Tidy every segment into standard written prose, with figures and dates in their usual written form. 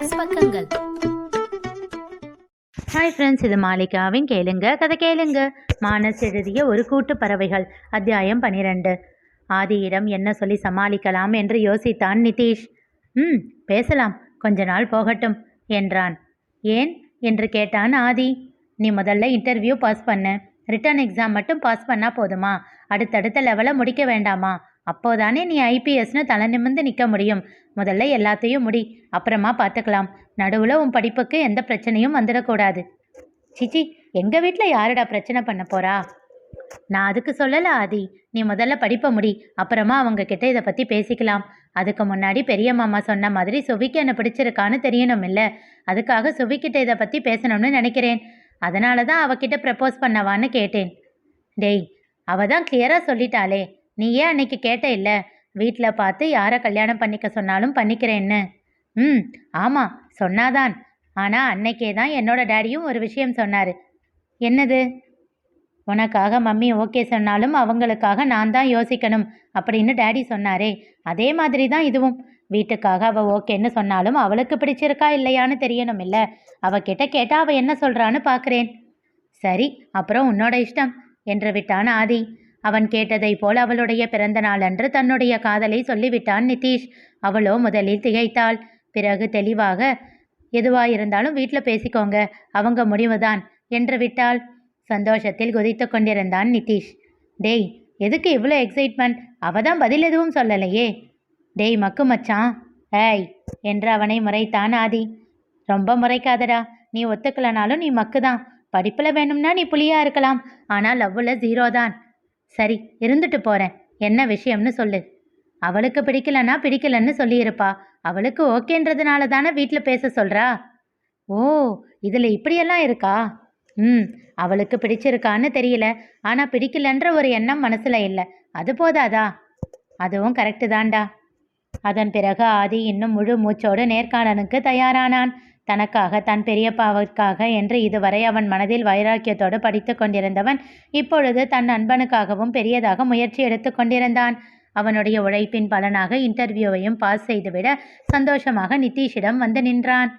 Minus பக்கங்கள். Hi friends, இது மாலிகாவின் கேளுங்க கதை கேளுங்க. மானஸ் எழுதிய ஒரு கூட்டு பறவைகள் அத்தியாயம் 12. ஆதியிடம் என்ன சொல்லி சமாளிக்கலாம் என்று யோசித்தான் நிதிஷ். பேசலாம், கொஞ்ச நாள் போகட்டும் என்றான். ஏன் என்று கேட்டான் ஆதி. நீ முதல்ல இன்டர்வியூ பாஸ் பண்ண, ரிட்டன் எக்ஸாம் மட்டும் பாஸ் பண்ணா போதுமா? அடுத்தடுத்த லெவலை முடிக்க வேண்டாமா? அப்போதானே நீ ஐபிஎஸ்னு தலை நிமிர்ந்து நிற்க முடியும். முதல்ல எல்லாத்தையும் முடி, அப்புறமா பார்த்துக்கலாம். நடுவில் உன் படிப்புக்கு எந்த பிரச்சனையும் வந்துடக்கூடாது. சிச்சி, எங்கள் வீட்டில் யாருடா பிரச்சனை பண்ண போறா? நான் அதுக்கு சொல்லலை ஆதி. நீ முதல்ல படிப்பை முடி, அப்புறமா அவங்க கிட்ட இதை பற்றி பேசிக்கலாம். அதுக்கு முன்னாடி பெரிய மாமா சொன்ன மாதிரி சுவிக்கு என்ன பிடிச்சிருக்கான்னு தெரியணும் இல்லை? அதுக்காக சுவிக்கிட்ட இதை பற்றி பேசணும்னு நினைக்கிறேன். அதனால தான் அவகிட்ட ப்ரப்போஸ் பண்ணவான்னு கேட்டேன். டேய், அவ தான் கிளியராக சொல்லிட்டாளே, நீ ஏன் அன்னைக்கு கேட்ட இல்லை? வீட்டில் பார்த்து யாரை கல்யாணம் பண்ணிக்க சொன்னாலும் பண்ணிக்கிறேன்னு. ஆமாம் சொன்னாதான். ஆனால் அன்னைக்கே தான் என்னோட டேடியும் ஒரு விஷயம் சொன்னார். என்னது? உனக்காக மம்மி ஓகே சொன்னாலும் அவங்களுக்காக நான் தான் யோசிக்கணும் அப்படின்னு டேடி சொன்னாரே, அதே மாதிரி தான் இதுவும். வீட்டுக்காக அவள் ஓகேன்னு சொன்னாலும் அவளுக்கு பிடிச்சிருக்கா இல்லையான்னு தெரியணும் இல்லை? அவகிட்ட கேட்டால் அவள் என்ன சொல்கிறான்னு பார்க்குறேன். சரி, அப்புறம் உன்னோட இஷ்டம் என்று விட்டான் ஆதி. அவன் கேட்டதை போல் அவளுடைய பிறந்த நாள் அன்று தன்னுடைய காதலை சொல்லிவிட்டான் நிதிஷ். அவளோ முதலில் திகைத்தாள். பிறகு தெளிவாக, எதுவாயிருந்தாலும் வீட்டில் பேசிக்கோங்க, அவங்க முடிவுதான் என்று விட்டாள். சந்தோஷத்தில் குதித்து கொண்டிருந்தான் நிதிஷ். டேய், எதுக்கு இவ்வளோ எக்ஸைட்மெண்ட்? அவ தான் பதில் எதுவும் சொல்லலையே. டேய் மக்கு மச்சான், ஏய் என்று அவனை முறைத்தான் ஆதி. ரொம்ப முறைக்காதடா, நீ ஒத்துக்கலனாலும் நீ மக்கு தான். படிப்பில் வேணும்னா நீ புலியா இருக்கலாம், ஆனால் லவ்வில் 0 தான். சரி, இருந்துட்டு போகிறேன். என்ன விஷயம்னு சொல்லு. அவளுக்கு பிடிக்கலன்னா பிடிக்கலன்னு சொல்லியிருப்பா. அவளுக்கு ஓகேன்றதுனால தானே வீட்டில் பேச சொல்கிறா. ஓ, இதில் இப்படியெல்லாம் இருக்கா? அவளுக்கு பிடிச்சிருக்கான்னு தெரியல, ஆனால் பிடிக்கலன்ற ஒரு எண்ணம் மனசில் இல்லை. அது போதாதா? அதுவும் கரெக்டு தான்டா. அதன் பிறகு ஆதி இன்னும் முழு மூச்சோடு நேர்காணலுக்கு தயாரானான். தனக்காக, தன் பெரியப்பாவுக்காக என்று இதுவரை அவன் மனதில் வைராக்கியத்தோடு படித்து கொண்டிருந்தவன் இப்பொழுது தன் நண்பனுக்காகவும் பெரியதாக முயற்சி எடுத்து கொண்டிருந்தான். அவனுடைய உழைப்பின் பலனாக இன்டர்வியூவையும் பாஸ் செய்துவிட சந்தோஷமாக நிதிஷிடம் வந்து நின்றான்.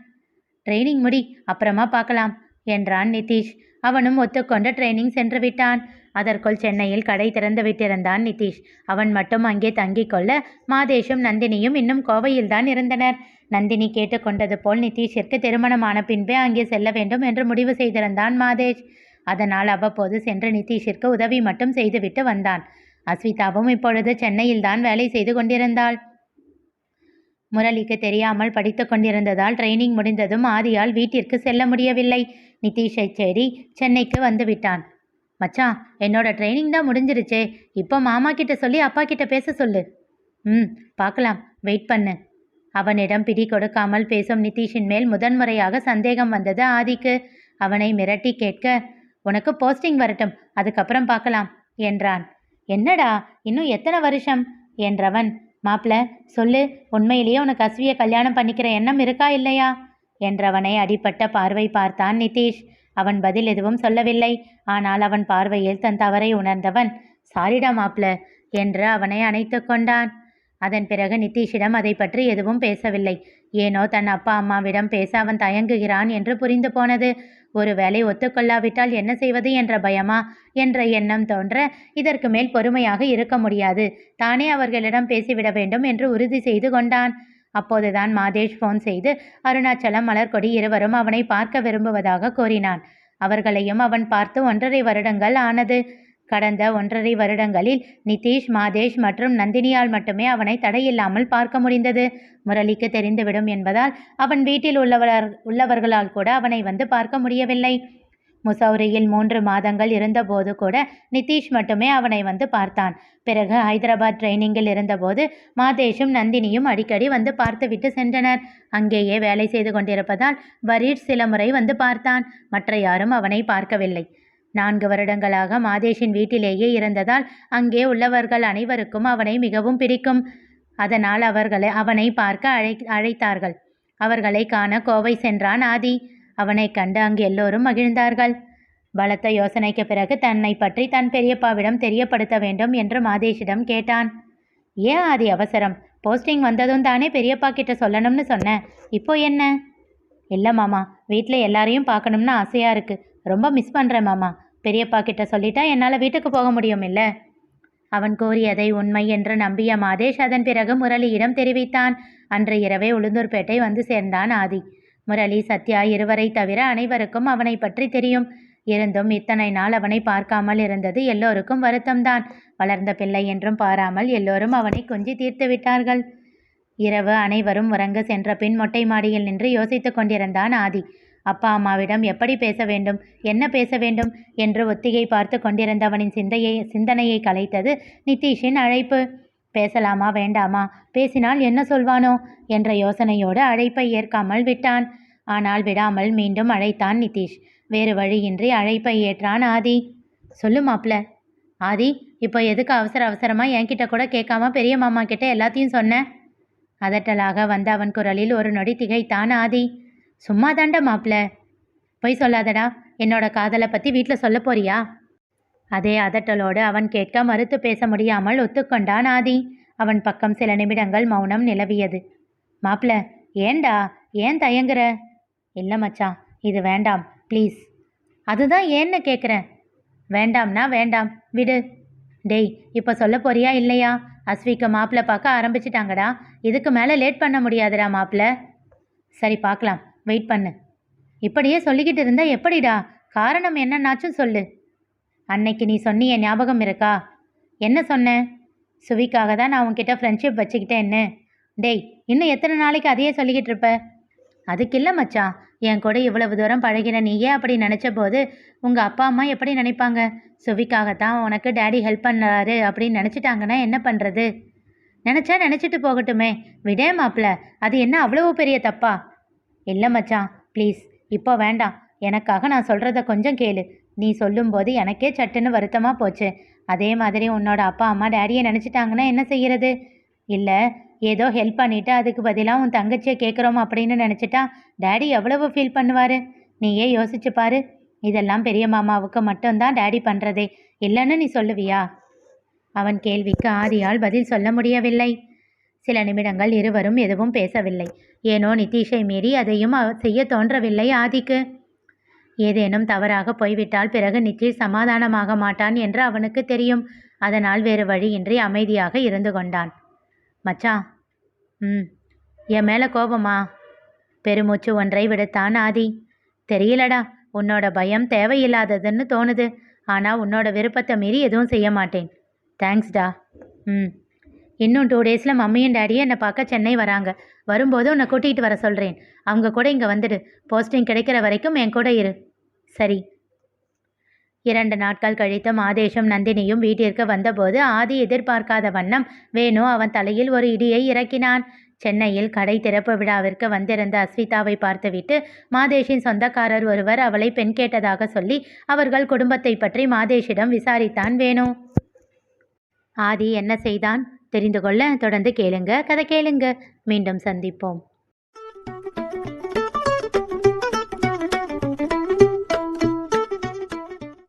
ட்ரைனிங் முடி, அப்புறமா பார்க்கலாம் என்றான் நிதிஷ். அவனும் ஒத்துக்கொண்டு ட்ரைனிங் சென்று விட்டான். அதற்குள் சென்னையில் கடை திறந்து விட்டிருந்தான் நிதிஷ். அவன் மட்டும் அங்கே தங்கிக் கொள்ள மாதேஷும் நந்தினியும் இன்னும் கோவையில்தான் இருந்தனர். நந்தினி கேட்டுக்கொண்டது போல் நிதிஷிற்கு திருமணமான பின்பே அங்கே செல்ல வேண்டும் என்று முடிவு செய்திருந்தான் மாதேஷ். அதனால் அவ்வப்போது சென்று நிதிஷிற்கு உதவி மட்டும் செய்துவிட்டு வந்தான். அஸ்விதாவும் இப்பொழுது சென்னையில்தான் வேலை செய்து கொண்டிருந்தாள். முரளிக்கு தெரியாமல் படித்து கொண்டிருந்ததால் ட்ரைனிங் முடிந்ததும் ஆதியால் வீட்டிற்கு செல்ல முடியவில்லை. நிதிஷை தேடி சென்னைக்கு வந்து விட்டான். மச்சான், என்னோட ட்ரைனிங் தான் முடிஞ்சிருச்சே, இப்போ மாமா கிட்ட சொல்லி அப்பா கிட்ட பேச சொல்லு. பார்க்கலாம், வெயிட் பண்ணு. அவனிடம் பிடி கொடுக்காமல் பேசும் நிதிஷின் மேல் முதன்முறையாக சந்தேகம் வந்தது ஆதிக்கு. அவனை மிரட்டி கேட்க, உனக்கு போஸ்டிங் வரட்டும், அதுக்கப்புறம் பார்க்கலாம் என்றான். என்னடா, இன்னும் எத்தனை வருஷம் என்றவன். மாப்பிள்ள சொல்லு, உண்மையிலேயே உனக்கு அஸ்வியை கல்யாணம் பண்ணிக்கிற எண்ணம் இருக்கா இல்லையா என்றவனை அடிப்பட்ட பார்வை பார்த்தான் நிதிஷ். அவன் பதில் எதுவும் சொல்லவில்லை. ஆனால் அவன் பார்வையில் தன் தவறை உணர்ந்தவன், சாரிடா மாப்பிள்ள என்று அவனை அணைத்து கொண்டான். அதன் பிறகு நிதிஷிடம் அதை பற்றி எதுவும் பேசவில்லை. ஏனோ தன் அப்பா அம்மாவிடம் பேச அவன் தயங்குகிறான் என்று புரிந்து போனது. ஒருவேளை ஒத்துக்கொள்ளாவிட்டால் என்ன செய்வது என்ற பயமா என்ற எண்ணம் தோன்ற, இதற்கு மேல் பொறுமையாக இருக்க முடியாது, தானே அவர்களிடம் பேசிவிட வேண்டும் என்று உறுதி செய்து கொண்டான். அப்போதுதான் மாதேஷ் ஃபோன் செய்து அருணாச்சலம், மலர்கொடி இருவரும் அவனை பார்க்க விரும்புவதாக கூறினான். அவர்களையும் அவன் பார்த்து 1.5 வருடங்கள் ஆனது. கடந்த 1.5 வருடங்களில் நிதிஷ், மாதேஷ் மற்றும் நந்தினியால் மட்டுமே அவனை தடையில்லாமல் பார்க்க முடிந்தது. முரளிக்கு தெரிந்துவிடும் என்பதால் அவன் வீட்டில் உள்ளவர்களால் கூட அவனை வந்து பார்க்க முடியவில்லை. முசௌரியில் 3 மாதங்கள் இருந்தபோது கூட நிதிஷ் மட்டுமே அவனை வந்து பார்த்தான். பிறகு ஹைதராபாத் ட்ரைனிங்கில் இருந்தபோது மாதேஷும் நந்தினியும் அடிக்கடி வந்து பார்த்துவிட்டு சென்றனர். அங்கேயே வேலை செய்து கொண்டிருப்பதால் வரீட் சில முறை வந்து பார்த்தான். மற்ற யாரும் அவனை பார்க்கவில்லை. 4 வருடங்களாக மாதேஷின் வீட்டிலேயே இருந்ததால் அங்கே உள்ளவர்கள் அனைவருக்கும் அவனை மிகவும் பிடிக்கும். அதனால் அவனை பார்க்க அழைத்தார்கள். அவர்களை காண கோவை சென்றான் ஆதி. அவனை கண்டு அங்கு எல்லோரும் மகிழ்ந்தார்கள். பலத்த யோசனைக்கு பிறகு தன்னை பற்றி தன் பெரியப்பாவிடம் தெரியப்படுத்த வேண்டும் என்று மாதேஷிடம் கேட்டான். ஏன் ஆதி அவசரம்? போஸ்டிங் வந்ததும் தானே பெரியப்பா கிட்ட சொல்லணும்னு சொன்னேன், இப்போ என்ன இல்லை மாமா, வீட்டில் எல்லாரையும் பார்க்கணும்னு ஆசையாக இருக்குது. ரொம்ப மிஸ் பண்ணுறேன் மாமா. பெரியப்பா கிட்ட சொல்லிட்டா என்னால் வீட்டுக்கு போக முடியும் இல்லை? அவன் கூறியதை உண்மை என்று நம்பிய மாதேஷ் அதன் பிறகு முரளியிடம் தெரிவித்தான். அன்று இரவே உளுந்தூர்பேட்டை வந்து சேர்ந்தான் ஆதி. முரளி, சத்யா இருவரை தவிர அனைவருக்கும் அவனை பற்றி தெரியும். இருந்தும் இத்தனை நாள் அவனை பார்க்காமல் இருந்தது எல்லோருக்கும் வருத்தம்தான். வளர்ந்த பிள்ளை என்றும் பாராமல் எல்லோரும் அவனை கொஞ்சி தீர்த்து விட்டார்கள். இரவு அனைவரும் உறங்க சென்ற பின் மொட்டை மாடியில் நின்று யோசித்து கொண்டிருந்தான் ஆதி. அப்பா அம்மாவிடம் எப்படி பேச வேண்டும், என்ன பேச வேண்டும் என்று ஒத்திகை பார்த்து கொண்டிருந்தவனின் சிந்தனையை கலைத்தது நிதிஷின் அழைப்பு. பேசலாமா வேண்டாமா, பேசினால் என்ன சொல்வானோ என்ற யோசனையோடு அழைப்பை ஏற்காமல் விட்டான். ஆனால் விடாமல் மீண்டும் அழைத்தான் நிதிஷ். வேறு வழியின்றி அழைப்பை ஏற்றான் ஆதி. சொல்லு மாப்ள. ஆதி, இப்போ எதுக்கு அவசர அவசரமாக என்கிட்ட கூட கேட்காம பெரிய மாமா கிட்ட எல்லாத்தையும் சொன்ன? அதட்டலாக வந்த அவன் குரலில் ஒரு நொடி திகைத்தான் ஆதி. சும்மா தாண்ட மாப்ள. போய் சொல்லாதடா, என்னோட காதலை பற்றி வீட்டில் சொல்ல போறியா? அதே அதட்டலோடு அவன் கேட்க மறுத்து பேச முடியாமல் ஒத்துக்கொண்டான் ஆதி. அவன் பக்கம் சில நிமிடங்கள் மௌனம் நிலவியது. மாப்ள, ஏண்டா, ஏன் தயங்குற? இல்லை மச்சான், இது வேண்டாம் ப்ளீஸ். அதுதான் ஏன்னு கேட்குறேன். வேண்டாம்னா வேண்டாம், விடு. டேய், இப்போ சொல்ல போறியா இல்லையா? அஸ்விக்கு மாப்பிள்ளை பார்க்க ஆரம்பிச்சிட்டாங்கடா. இதுக்கு மேலே லேட் பண்ண முடியாதுடா மாப்பிள்ள. சரி பார்க்கலாம், வெயிட் பண்ணு. இப்படியே சொல்லிக்கிட்டு இருந்தா எப்படிடா? காரணம் என்னன்னாச்சும் சொல்லு. அன்னைக்கு நீ சொன்னிய ஞாபகம் இருக்கா? என்ன சொன்ன? சுவிக்காக தான் நான் உன்கிட்ட ஃப்ரெண்ட்ஷிப் வச்சுக்கிட்டேன்னு. டேய், இன்னும் எத்தனை நாளைக்கு அதையே சொல்லிக்கிட்டு இருப்ப? அதுக்கு இல்லை மச்சான், என் கூட இவ்வளவு தூரம் பழகின நீயே அப்படி நினச்ச போது உங்கள் அப்பா அம்மா எப்படி நினைப்பாங்க? சுவிக்காகத்தான் உனக்கு டேடி ஹெல்ப் பண்ணுறாரு அப்படின்னு நினச்சிட்டாங்கன்னா என்ன பண்ணுறது? நினச்சா நினச்சிட்டு போகட்டுமே, விடே மாப்பிள்ள. அது என்ன அவ்வளவு பெரிய தப்பா? இல்லை மச்சான் ப்ளீஸ், இப்போ வேண்டாம். எனக்காக நான் சொல்கிறத கொஞ்சம் கேளு. நீ சொல்லும்போது எனக்கே சட்டுன்னு வருத்தமாக போச்சு. அதே மாதிரி உன்னோட அப்பா அம்மா டேடியை நினச்சிட்டாங்கன்னா என்ன செய்கிறது? இல்லை ஏதோ ஹெல்ப் பண்ணிவிட்டு அதுக்கு பதிலாக உன் தங்கச்சியை கேட்குறோம் அப்படின்னு நினச்சிட்டா டேடி எவ்வளவு ஃபீல் பண்ணுவார்? நீயே யோசிச்சு பாரு. இதெல்லாம் பெரிய மாமாவுக்கு மட்டும்தான் டேடி பண்ணுறதே, இல்லைன்னு நீ சொல்லுவியா? அவன் கேள்விக்கு ஆதியால் பதில் சொல்ல முடியவில்லை. சில நிமிடங்கள் இருவரும் எதுவும் பேசவில்லை. ஏனோ நிதிஷை மீறி அதையும் செய்ய தோன்றவில்லை ஆதிக்கு. ஏதேனும் தவறாக போய்விட்டால் பிறகு நிதிஷ் சமாதானமாக மாட்டான் என்று அவனுக்கு தெரியும். அதனால் வேறு வழியின்றி அமைதியாக இருந்து கொண்டான். மச்சான், என் மேலே கோபமா? பெருமூச்சு ஒன்றை விடுத்தான் ஆதி. தெரியலடா, உன்னோட பயம் தேவையில்லாததுன்னு தோணுது. ஆனால் உன்னோட விருப்பத்தை மீறி எதுவும் செய்ய மாட்டேன். தேங்க்ஸ்டா. இன்னும் 2 டேஸில் மம்மியும் டேடியும் என்னை பார்க்க சென்னை வராங்க. வரும்போது உன்னை கூட்டிகிட்டு வர சொல்கிறேன். அவங்க கூட இங்கே வந்துடு. போஸ்டிங் கிடைக்கிற வரைக்கும் என் கூட இரு. சரி. 2 நாட்கள் கழித்து மாதேஷும் நந்தினியும் வீட்டிற்கு வந்தபோது ஆதி எதிர்பார்க்காத வண்ணம் வேணு அவன் தலையில் ஒரு இடியை இறக்கினான். சென்னையில் கடை திறப்பு விழாவிற்கு வந்திருந்த அஸ்விதாவை பார்த்துவிட்டு மாதேஷின் சொந்தக்காரர் ஒருவர் அவளை பெண் கேட்டதாக சொல்லி அவர்கள் குடும்பத்தை பற்றி மாதேஷிடம் விசாரித்தான் வேணு. ஆதி என்ன செய்தான் தெரிந்து கொள்ள தொடர்ந்து கேளுங்க. கதை கேளுங்க. மீண்டும் சந்திப்போம்.